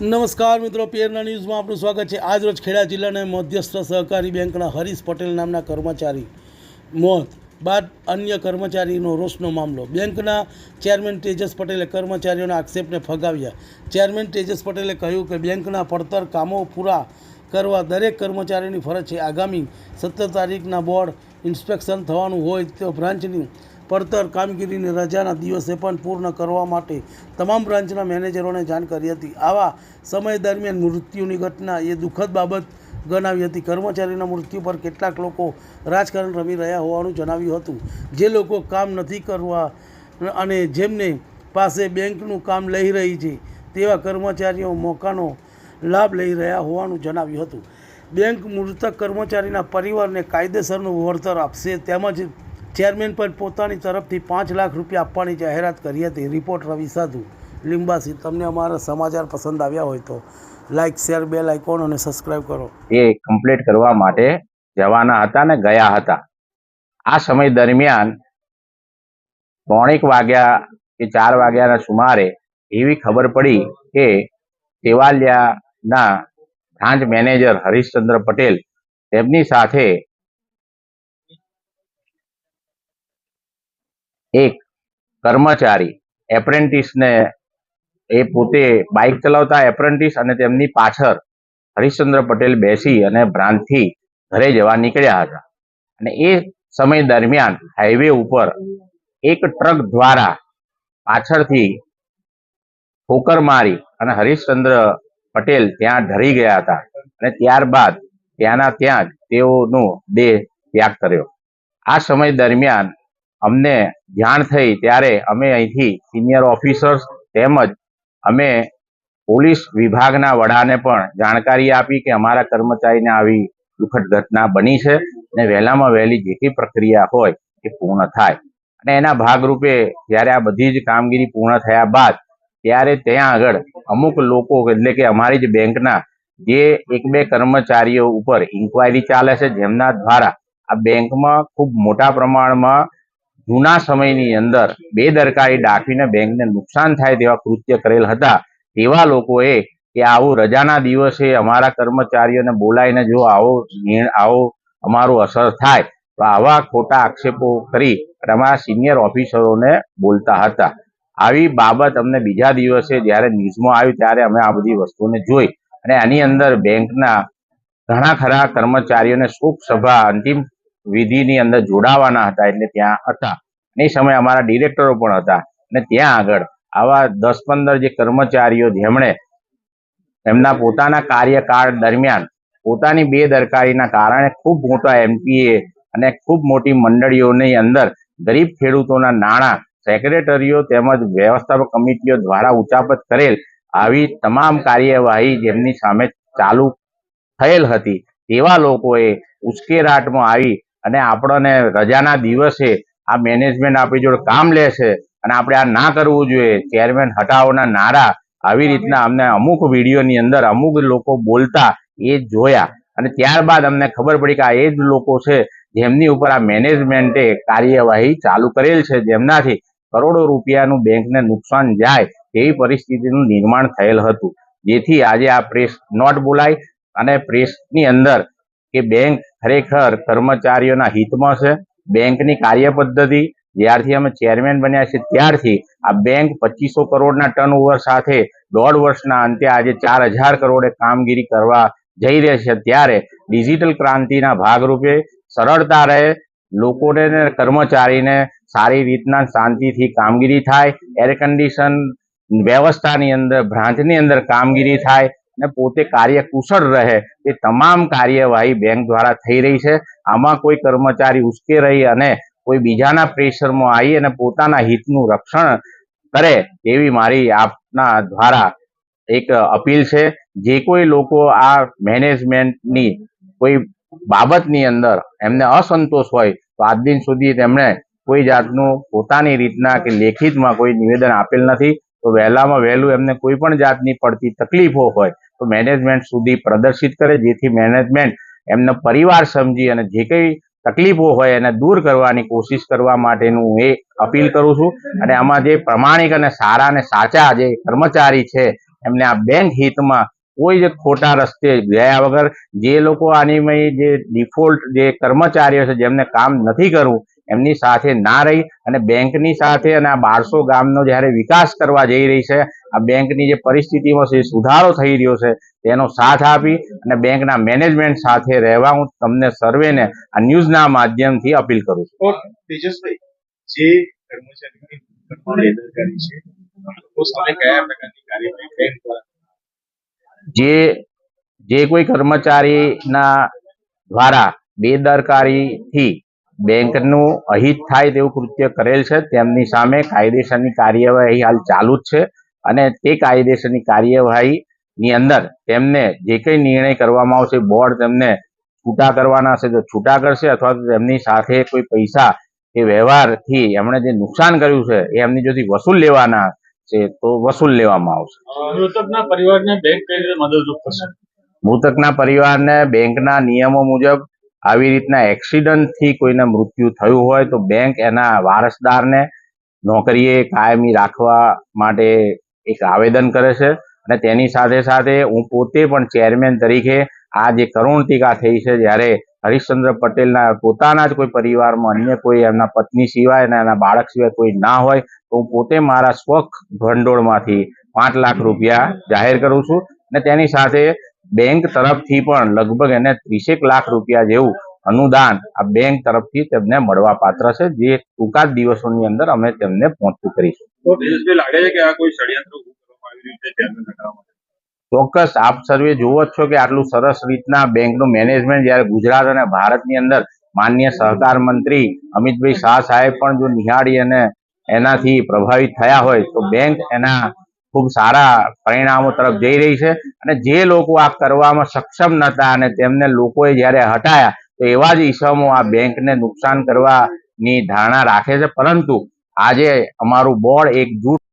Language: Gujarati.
નમસ્કાર મિત્રો, પીએનઆર ન્યૂઝમાં આપનું સ્વાગત છે। આજ રોજ ખેડા જિલ્લાના મધ્યસ્થ સહકારી બેંકના હરીશ પટેલ નામના કર્મચારી મોત બાદ અન્ય કર્મચારીનો રોષનો મામલો। બેંકના ચેરમેન તેજસ પટેલે કર્મચારીઓના આક્ષેપને ફગાવ્યા। ચેરમેન તેજસ પટેલે કહ્યું કે બેંકના પડતર કામો પૂરા કરવા દરેક કર્મચારીની ફરજ છે। આગામી 17 તારીખના બોર્ડ ઇન્સ્પેક્શન થવાનું હોય તો બ્રાન્ચની પડતર કામગીરીને રજાના દિવસે પણ પૂર્ણ કરવા માટે તમામ બ્રાન્ચના મેનેજરોને જાણ કરી હતી। આવા સમય દરમિયાન મૃત્યુની ઘટના એ દુઃખદ બાબત ગણાવી હતી। કર્મચારીના મૃત્યુ પર કેટલાક લોકો રાજકારણ રમી રહ્યા હોવાનું જણાવ્યું હતું। જે લોકો કામ નથી કરવા અને જેમને પાસે બેંકનું કામ લઈ રહી છે તેવા કર્મચારીઓ મોકાનો લાભ લઈ રહ્યા હોવાનું જણાવ્યું હતું। બેંક મૃતક કર્મચારીના પરિવારને કાયદેસરનું વળતર આપશે તેમજ ચેરમેન પણ પોતાની તરફથી 5 લાખ રૂપિયા આપવાની જાહેરાત કરી હતી। રિપોર્ટ રવિ સાધુ, લીંબાસી। તમને અમારા સમાચાર પસંદ આવ્યા હોય તો લાઇક, શેર, બેલ આઇકોન અને સબસ્ક્રાઇબ કરો। એ કમ્પ્લીટ કરવા માટે જવાના હતા ને ગયા હતા। આ સમય દરમિયાન 3:00 વાગ્યા કે 4 વાગ્યાના સુમારે એવી ખબર પડી કે તેવાલિયાના બ્રાન્ચ મેનેજર હરીશચંદ્ર પટેલ તેમની સાથે એક કર્મચારી એપ્રેન્ટિસને એ પોતે બાઇક ચલાવતા એપ્રેન્ટિસ અને તેમની પાછળ હરીશચંદ્ર પટેલ બેસી અને બ્રાન્ચથી ઘરે જવા નીકળ્યા હતા અને એ સમય દરમિયાન હાઈવે ઉપર એક ટ્રક દ્વારા પાછળથી ઠોકર મારી અને હરીશચંદ્ર પટેલ ત્યાં ઢળી ગયા હતા અને ત્યારબાદ ત્યાંના ત્યાં જ તેઓનો દેહ ત્યાગ કર્યો। આ સમય દરમિયાન અમને જાણ થઈ ત્યારે અમે અહીંથી સિનિયર ઓફિસર્સ તેમજ અમે પોલીસ વિભાગના વડાને પણ જાણકારી આપી કે અમારા કર્મચારીને આવી દુઃખદ ઘટના બની છે અને વહેલામાં વહેલી જે કંઈ પ્રક્રિયા હોય એ પૂર્ણ થાય। અને એના ભાગરૂપે જ્યારે આ બધી જ કામગીરી પૂર્ણ થયા બાદ ત્યારે ત્યાં આગળ અમુક લોકો એટલે કે અમારી જ બેંકના જે 1-2 કર્મચારીઓ ઉપર ઇન્કવાયરી ચાલે છે, જેમના દ્વારા આ બેંકમાં ખૂબ મોટા પ્રમાણમાં જૂના સમયની અંદર બેદરકારી દાખવીને બેંકને નુકસાન થાય તેવા કૃત્ય કરેલ હતા। તેવા લોકોએ કે આવું રજાના દિવસે અમારા કર્મચારીઓને બોલાવીને જો આવો અમારું અસર થાય તો આવા ખોટા આક્ષેપો કરી અને અમારા સિનિયર ઓફિસરોને બોલતા હતા। આવી બાબત અમને બીજા દિવસે જ્યારે ન્યૂઝમાં આવ્યું ત્યારે અમે આ બધી વસ્તુને જોઈ અને આની અંદર બેંકના ઘણા ખરા કર્મચારીઓને શોક સભા અંતિમ વિધિની અંદર જોડાવાના હતા એટલે ત્યાં હતા। એ સમયે અમારા ડિરેક્ટરો પણ હતા અને ત્યાં આગળ આવા 10-15 જે કર્મચારીઓ જેમણે એમના પોતાના કાર્યકાળ દરમિયાન પોતાની બેદરકારીના કારણે ખૂબ મોટા એમપીએ અને ખૂબ મોટી મંડળીઓની અંદર ગરીબ ખેડૂતોના નાણાં સેક્રેટરીઓ તેમજ વ્યવસ્થાપક કમિટીઓ દ્વારા ઉચાપત કરેલ આવી તમામ કાર્યવાહી જેમની સામે ચાલુ થયેલ હતી તેવા લોકોએ ઉશ્કેરાટમાં આવી અને આપણને રજાના દિવસે આ મેનેજમેન્ટ આપણી જોડે કામ લે છે અને આપણે આ ના કરવું જોઈએ, ચેરમેન હટાવોના નારા આવી રીતના અમને અમુક વિડીયોની અંદર અમુક લોકો બોલતા એ જોયા અને ત્યારબાદ અમને ખબર પડી કે આ એ જ લોકો છે જેમની ઉપર આ મેનેજમેન્ટે કાર્યવાહી ચાલુ કરેલ છે, જેમનાથી કરોડો રૂપિયાનું બેંકને નુકસાન જાય તેવી પરિસ્થિતિનું નિર્માણ થયેલ હતું। જેથી આજે આ પ્રેસ નોટ બોલાય અને પ્રેસની અંદર કે બેંક ખરેખર કર્મચારીઓના હિતમાં છે। બેંકની કાર્ય પદ્ધતિ જ્યારથી અમે ચેરમેન બન્યા છે ત્યારથી આ બેંક 2500 કરોડના ટર્નઓવર સાથે 1.5 વર્ષના અંતે આજે 4000 કરોડે કામગીરી કરવા જઈ રહી છે। ત્યારે ડિજિટલ ક્રાંતિના ભાગરૂપે સરળતા રહે, લોકોને કર્મચારીને સારી રીતના શાંતિથી કામગીરી થાય, એર કન્ડિશન વ્યવસ્થાની અંદર બ્રાન્ચની અંદર કામગીરી થાય અને પોતે કાર્ય કુશળ રહે એ તમામ કાર્યવાહી બેંક દ્વારા થઈ રહી છે। આમાં કોઈ કર્મચારી ઉશ્કેરાઈ અને કોઈ બીજાના પ્રેશરમાં આવી અને પોતાના હિતનું રક્ષણ કરે એવી મારી આપના દ્વારા એક અપીલ છે। જે કોઈ લોકો આ મેનેજમેન્ટની કોઈ બાબતની અંદર એમને અસંતોષ હોય તો આજ દિન સુધી તેમણે કોઈ જાતનું પોતાની રીતના કે લેખિતમાં કોઈ નિવેદન આપેલ નથી। તો વહેલામાં વહેલું એમને કોઈ પણ જાતની પડતી તકલીફો હોય તો મેનેજમેન્ટ સુધી પ્રદર્શિત કરે, જેથી મેનેજમેન્ટ એમનો પરિવાર સમજી અને જે કંઈ તકલીફો હોય એને દૂર કરવાની કોશિશ કરવા માટેનું એ અપીલ કરું છું। અને આમાં જે પ્રમાણિક અને સારા અને સાચા જે કર્મચારી છે એમને આ બેંક હિતમાં કોઈ જ ખોટા રસ્તે ગયા વગર જે લોકો આની જે ડિફોલ્ટ જે કર્મચારીઓ છે જેમને કામ નથી કરવું એમની સાથે ના રહી અને બેંકની સાથે અને આ 1200 ગામનો જ્યારે વિકાસ કરવા જઈ રહી છે, આ બેંકની જે પરિસ્થિતિમાં છે સુધારો થઈ રહ્યો છે તેનો સાથ આપી અને બેંકના મેનેજમેન્ટ સાથે રહેવા હું તમને સર્વેને આ ન્યૂઝના માધ્યમથી અપીલ કરું છું. તેજસભાઈ, જે કર્મચારીની બેદરકારી છે, તો સામે કયા પ્રકારની કાર્યવાહી બેંક દ્વારા જે કોઈ કર્મચારીના દ્વારા બેદરકારીથી બેંકનું અહિત થાય તેવું કૃત્ય કરેલ છે તેમની સામે કાયદેસરની કાર્યવાહી હાલ ચાલુ જ છે અને તે કાયદેસરની કાર્યવાહીની અંદર તેમને જે કંઈ નિર્ણય કરવામાં આવશે બોર્ડ તેમને છૂટા કરવાના હશે તો છૂટા કરશે અથવા તો તેમની સાથે કોઈ પૈસા કે વ્યવહારથી એમણે જે નુકસાન કર્યું છે એ એમની જોથી વસૂલ લેવાના છે તો વસૂલ લેવામાં આવશે. મૃતકના પરિવારને બેંક કઈ રીતે મદદરૂપ થશે? મૃતકના પરિવારને બેંકના નિયમો મુજબ આવી રીતના એક્સિડન્ટથી કોઈને મૃત્યુ થયું હોય તો બેંક એના વારસદારને નોકરીએ કાયમી રાખવા માટે એક આવેદન કરે છે અને તેની સાથે સાથે હું પોતે પણ ચેરમેન તરીકે આ જે કરુણ ટીકા થઈ છે જ્યારે હરીશચંદ્ર પટેલના પોતાના જ કોઈ પરિવારમાં અન્ય કોઈ એમના પત્ની સિવાય અને એના બાળક સિવાય કોઈ ના હોય તો હું પોતે મારા સ્વખ ભંડોળમાંથી 5 લાખ રૂપિયા જાહેર કરું છું અને તેની સાથે બેંક તરફથી પણ લગભગ એને 30 લાખ રૂપિયા જેવું અનુદાન આ બેંક તરફથી તેમને મળવા પાત્ર છે જે ટૂંકા જ દિવસોની અંદર અમે તેમને પહોંચતું કરીશું. તો તેજસભાઈ, લાગે છે કે આ કોઈ ષડયંત્ર ઊભું કરવામાં આવી રહ્યું છે ચેરમેન હટાવવા માટે? ચોક્કસ આપ સર્વે જુઓ જ છો કે આટલું સરસ રીતના બેંકનું મેનેજમેન્ટ જ્યારે ગુજરાત અને ભારતની અંદર માનનીય સહકાર મંત્રી અમિતભાઈ શાહ સાહેબ પણ જો નિહાળી અને એનાથી પ્રભાવિત થયા હોય તો બેંક એના ખૂબ સારા પરિણામો તરફ જઈ રહી છે અને જે લોકો આ કરવામાં સક્ષમ નહોતા અને તેમને લોકોએ જ્યારે હટાયા તો એવા જ ઈસમો આ બેંકને નુકસાન કરવાની ધારણા રાખે છે, પરંતુ આજે અમારું બોર્ડ એકજૂટ